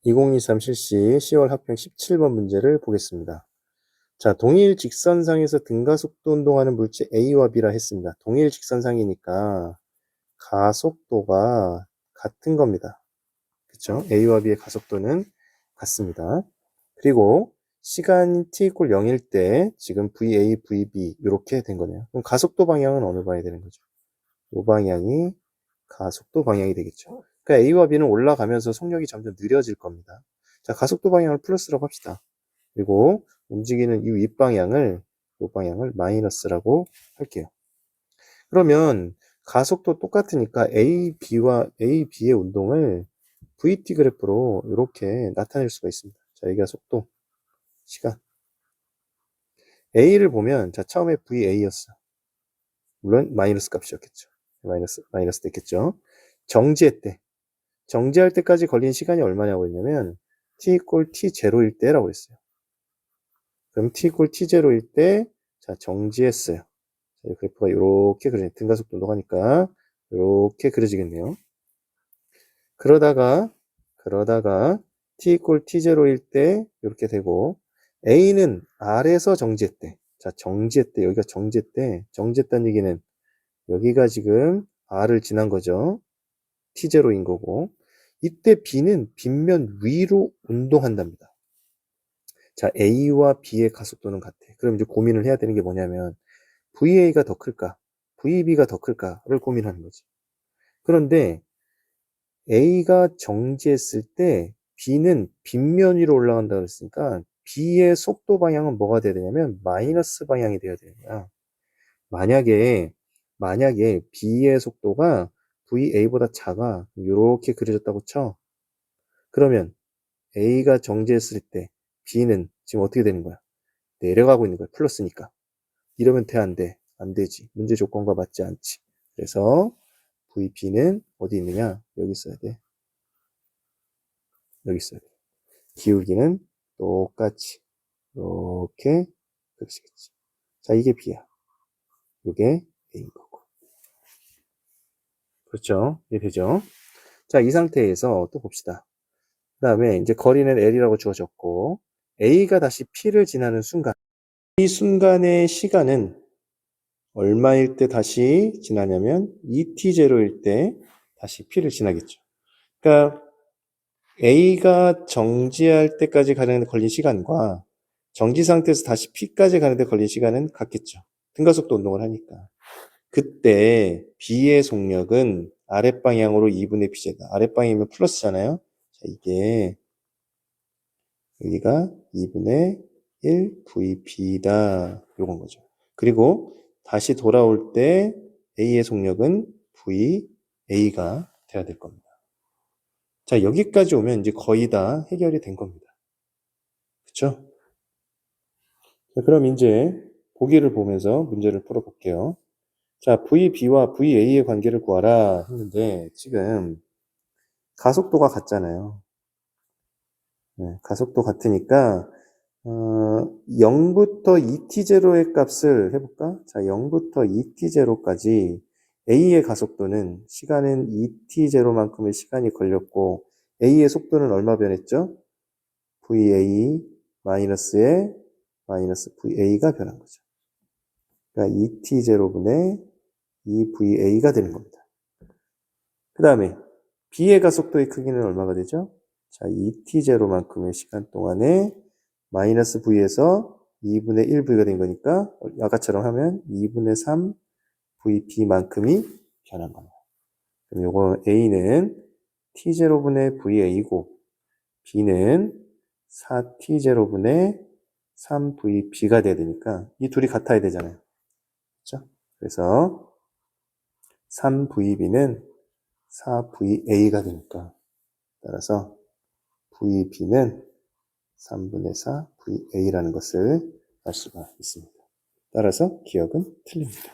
2023 실시 10월 합평 17번 문제를 보겠습니다. 자, 동일 직선상에서 등가속도 운동하는 물체 A와 B라 했습니다. 동일 직선상이니까 가속도가 같은 겁니다. 그쵸? A와 B의 가속도는 같습니다. 그리고 시간 t = 0일 때 지금 VA, VB 이렇게 된 거네요. 그럼 가속도 방향은 어느 방향이 되는 거죠? 이 방향이 가속도 방향이 되겠죠. 그러니까 A와 B는 올라가면서 속력이 점점 느려질 겁니다. 자, 가속도 방향을 플러스라고 합시다. 그리고 움직이는 이 윗방향을, 이 방향을 마이너스라고 할게요. 그러면 가속도 똑같으니까 A, B의 운동을 VT 그래프로 이렇게 나타낼 수가 있습니다. 자, 여기가 속도, 시간. A를 보면, 자, 처음에 VA였어. 물론 마이너스 값이었겠죠. 마이너스 됐겠죠. 정지할 때까지 걸린 시간이 얼마냐고 했냐면 t = t0일 때라고 했어요. 그럼 t = t0일 때, 자, 정지했어요. 자, 그래프가 이렇게 그려져, 등가속도 운동하니까 이렇게 그려지겠네요. 그러다가 t = t0일 때 이렇게 되고, A는 R에서 정지했대. 자, 정지했대. 여기가 정지했대. 정지했다는 얘기는 여기가 지금 R을 지난 거죠. t0인 거고, 이때 B는 빗면 위로 운동한답니다. 자, A와 B의 가속도는 같아. 그럼 이제 고민을 해야 되는 게 뭐냐면 VA가 더 클까? VB가 더 클까를 고민하는 거지. 그런데 A가 정지했을 때 B는 빗면 위로 올라간다고 그랬으니까 B의 속도 방향은 뭐가 돼야 되냐면 마이너스 방향이 돼야 되는 거야. 만약에 B의 속도가 VA보다 작아. 이렇게 그려졌다고 쳐. 그러면 A가 정지했을 때 B는 지금 어떻게 되는 거야? 내려가고 있는 거야. 플러스니까. 이러면 돼, 안 돼? 안 되지. 문제 조건과 맞지 않지. 그래서 VP는 어디 있느냐? 여기 있어야 돼. 여기 있어야 돼. 기울기는 똑같이 이렇게 그려지겠지. 자, 이게 B야. 이게 A인 거고. 그렇죠? 이해되죠? 자, 이 상태에서 또 봅시다. 그 다음에 이제 거리는 L이라고 주어졌고, A가 다시 P를 지나는 순간, 이 순간의 시간은 얼마일 때 다시 지나냐면 2t0일 때 다시 P를 지나겠죠. 그러니까 A가 정지할 때까지 가는 데 걸린 시간과 정지 상태에서 다시 P까지 가는 데 걸린 시간은 같겠죠. 등가속도 운동을 하니까. 그때 B의 속력은 아랫방향으로 2분의 P제다. 아랫방향이면 플러스잖아요. 자, 이게 여기가 2분의 1 VB다. 요건 거죠. 그리고 다시 돌아올 때 A의 속력은 VA가 돼야 될 겁니다. 자, 여기까지 오면 이제 거의 다 해결이 된 겁니다. 그쵸? 자, 그럼 이제 보기를 보면서 문제를 풀어볼게요. 자, VB와 VA의 관계를 구하라 했는데 지금 가속도가 같잖아요. 네, 가속도 같으니까 0부터 2t0의 값을 해볼까? 자, 0부터 2t0까지 A의 가속도는 시간은 2t0만큼의 시간이 걸렸고 A의 속도는 얼마 변했죠? VA 마이너스에 마이너스 VA가 변한 거죠. 그러니까 2t0분의 2VA가 되는 겁니다. 그 다음에 B의 가속도의 크기는 얼마가 되죠? 자, 2t0만큼의 시간 동안에 마이너스 V에서 2분의 1V가 된 거니까 아까처럼 하면 2분의 3 VB만큼이 변한 겁니다. 그럼 요거 A는 t0분의 VA고 B는 4t0분의 3VB가 돼야 되니까 이 둘이 같아야 되잖아요. 그렇죠? 그래서 3VB는 4VA가 되니까 따라서 VB는 3분의 4 VA라는 것을 알 수가 있습니다. 따라서 기억은 틀립니다.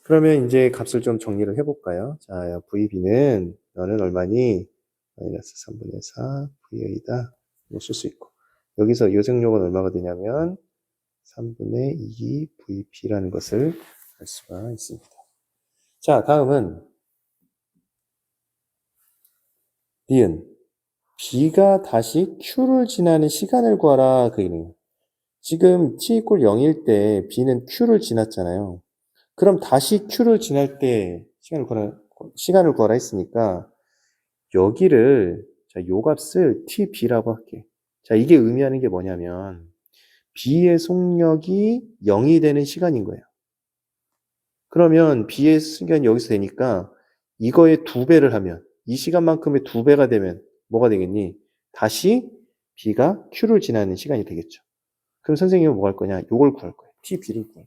그러면 이제 값을 좀 정리를 해볼까요? 자, VB는 너는 얼마니? 마이너스 3분의 4 VA다. 뭐 쓸 수 있고. 여기서 요생력은 얼마가 되냐면 3분의 2 VP라는 것을 알 수가 있습니다. 자, 다음은 니은. B가 다시 Q를 지나는 시간을 구하라 그 얘기예요. 지금 t = 0일 때 B는 Q를 지났잖아요. 그럼 다시 Q를 지날 때 시간을 구하라 했으니까 여기를 자, 요 값을 TB라고 할게. 자, 이게 의미하는 게 뭐냐면 B의 속력이 0이 되는 시간인 거예요. 그러면 B의 시간이 여기서 되니까 이거의 2배를 하면 이 시간만큼의 2배가 되면 뭐가 되겠니? 다시 B가 Q를 지나는 시간이 되겠죠. 그럼 선생님은 뭐 할 거냐? 요걸 구할 거예요. TB를 구할 거예요.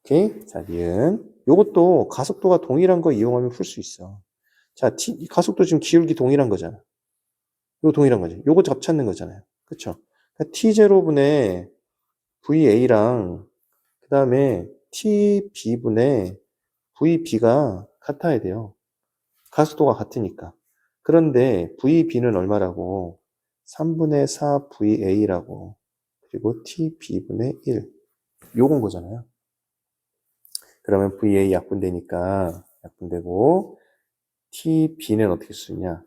오케이? 자, 니은. 요것도 가속도가 동일한 거 이용하면 풀 수 있어. 자, 가속도 지금 기울기 동일한 거잖아. 이거 동일한 거지. 요거 값 찾는 거잖아요. 그쵸? 그러니까 T0분의 VA랑 그 다음에 TB분의 VB가 같아야 돼요. 가속도가 같으니까. 그런데 VB는 얼마라고? 3분의 4 VA라고. 그리고 TB분의 1. 요건 거잖아요. 그러면 VA 약분되니까 약분되고 TB는 어떻게 쓰냐?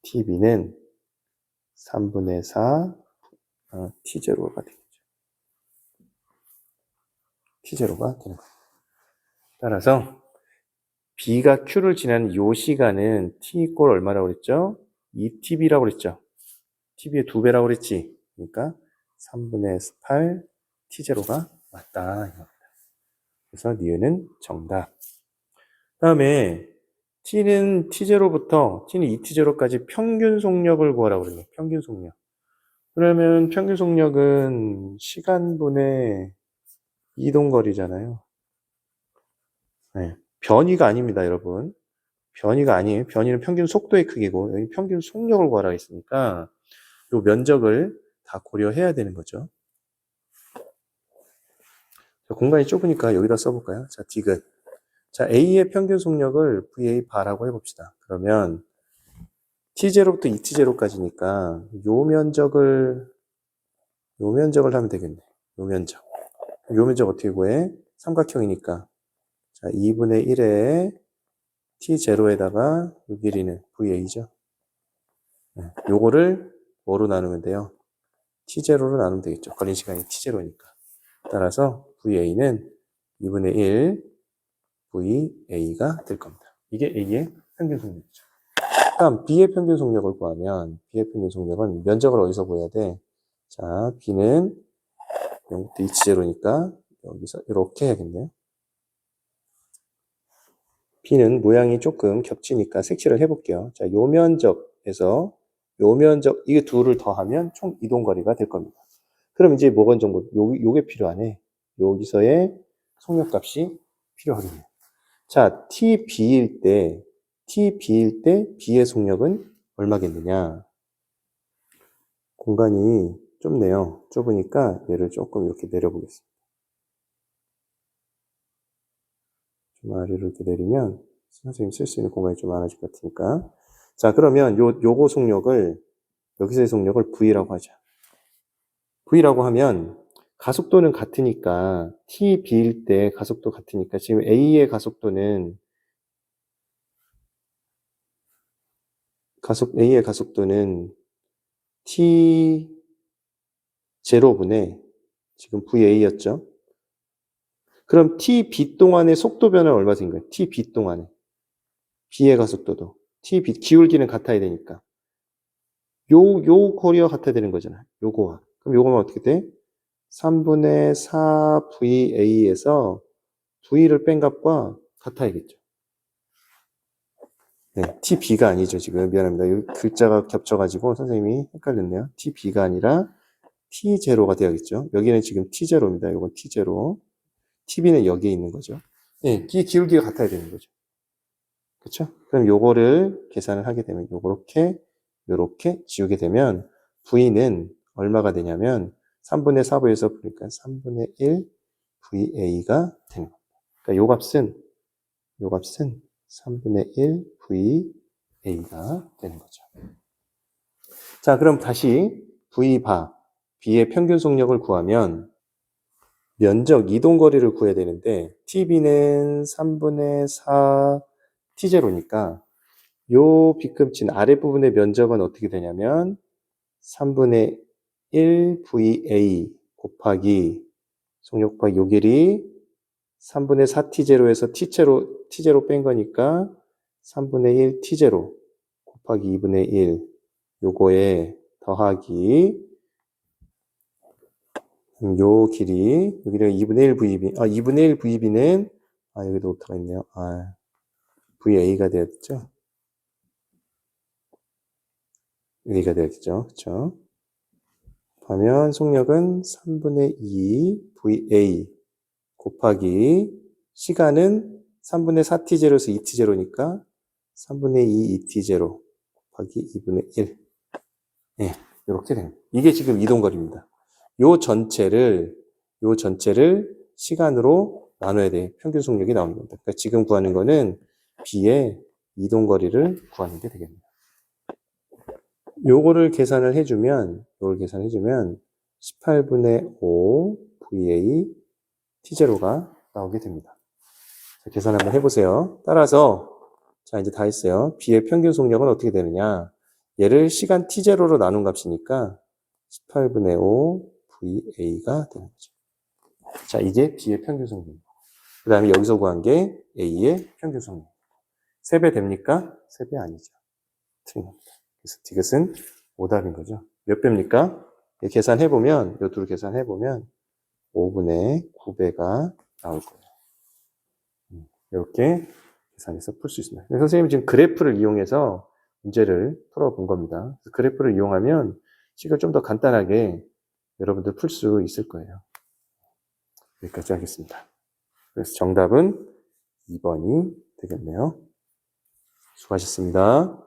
TB는 3분의 4 T0가 되겠죠. T0가 되는 거예요. 따라서 B가 Q를 지나는 이 시간은 T = 얼마라고 그랬죠? 2TB라고 그랬죠? TB의 2배라고 그랬지? 그러니까 3분의 8 T0가 맞다. 그래서 니은은 정답. 다음에 T는 T0부터 T는 2T0까지 평균 속력을 구하라고 그러네. 평균 속력. 그러면 평균 속력은 시간분의 이동거리잖아요. 네. 변위가 아닙니다, 여러분. 변위가 아니에요. 변위는 평균 속도의 크기고 여기 평균 속력을 구하라 했으니까 이 면적을 다 고려해야 되는 거죠. 공간이 좁으니까 여기다 써볼까요? 자, 디귿. 자, A의 평균 속력을 VA 바라고 해봅시다. 그러면 T0부터 2T0까지니까 요 면적을 하면 되겠네. 요 면적 어떻게 구해? 삼각형이니까. 자, 2분의 1에 T0에다가 요 길이는 VA죠. 요거를 뭐로 나누면 돼요? T0로 나누면 되겠죠. 걸린 시간이 T0니까. 따라서 VA는 2분의 1 VA가 될 겁니다. 이게 A의 평균 속력이죠. 다음 B의 평균 속력을 구하면 B의 평균 속력은 면적을 어디서 구해야 돼? 자, B는 0부터 2T0니까 여기서 이렇게 해야겠네요. B는 모양이 조금 겹치니까 색칠을 해볼게요. 자, 요 면적에서 요 면적, 이게 둘을 더하면 총 이동거리가 될 겁니다. 그럼 이제 뭐가 정보, 요게 필요하네. 여기서의 속력값이 필요하겠네요. 자, TB일 때 B의 속력은 얼마겠느냐? 공간이 좁네요. 좁으니까 얘를 조금 이렇게 내려보겠습니다. 좀 아래로 이렇게 내리면 선생님 쓸 수 있는 공간이 좀 많아질 것 같으니까. 자, 그러면 요거 속력을, 여기서의 속력을 V라고 하자. V라고 하면 가속도는 같으니까 TB일 때 가속도 같으니까 지금 A의 가속도는 A의 가속도는 T0분의 지금 VA였죠. 그럼 TB 동안의 속도 변화는 얼마 된 거예요? TB 동안에. B의 가속도도. TB, 기울기는 같아야 되니까. 요 거리와 같아야 되는 거잖아요. 요거와. 그럼 요거는 어떻게 돼? 3분의 4 VA에서 V를 뺀 값과 같아야겠죠. 네, TB가 아니죠, 지금. 미안합니다. 여기 글자가 겹쳐가지고 선생님이 헷갈렸네요. TB가 아니라 T0가 되어야겠죠. 여기는 지금 T0입니다. 이건 T0. TB는 여기에 있는 거죠. 네, 기울기가 같아야 되는 거죠. 그렇죠? 그럼 요거를 계산을 하게 되면 요렇게 지우게 되면 V는 얼마가 되냐면 3분의 4부에서 보니까 3분의 1 VA가 되는 겁니다. 그러니까 요 값은 3분의 1 VA가 되는 거죠. 자, 그럼 다시 B의 평균 속력을 구하면 면적 이동거리를 구해야 되는데 TB는 3분의 4 T0니까 요 빗금친 아랫부분의 면적은 어떻게 되냐면 3분의 1 VA 곱하기 속력 곱하기 요 길이 3분의 4T0에서 T0 뺀 거니까 3분의 1 T0 곱하기 2분의 1 요거에 더하기 요 길이 여기가 2분의 1 VB 2분의 1 VB는 여기도 오타가 있네요. VA가 되었죠. A가 되었죠. 그쵸? 하면 속력은 3분의 2 VA 곱하기 시간은 3분의 4T0에서 2T0니까 3분의 2 2T0 곱하기 2분의 1. 네, 이렇게 됩니다. 이게 지금 이동거리입니다. 요 전체를 시간으로 나눠야 돼. 평균 속력이 나오는 겁니다. 그러니까 지금 구하는 거는 B의 이동거리를 구하는 게 되겠네요. 요거를 계산을 해주면 18분의 5 VA T0가 나오게 됩니다. 자, 계산 한번 해보세요. 따라서 자 이제 다 했어요. B의 평균 속력은 어떻게 되느냐? 얘를 시간 T0로 나눈 값이니까 18분의 5 VA가 되는 거죠. 자 이게 B의 평균 속력. 그 다음에 여기서 구한 게 A의 평균 속력. 3배 됩니까? 3배 아니죠. 틀립니다. 그래서 이것은 오답인 거죠. 몇 배입니까? 계산해보면, 요 둘 계산해보면 5분의 9배가 나올 거예요. 이렇게 계산해서 풀 수 있습니다. 선생님이 지금 그래프를 이용해서 문제를 풀어본 겁니다. 그래프를 이용하면 식을 좀 더 간단하게 여러분들 풀 수 있을 거예요. 여기까지 하겠습니다. 그래서 정답은 2번이 되겠네요. 수고하셨습니다.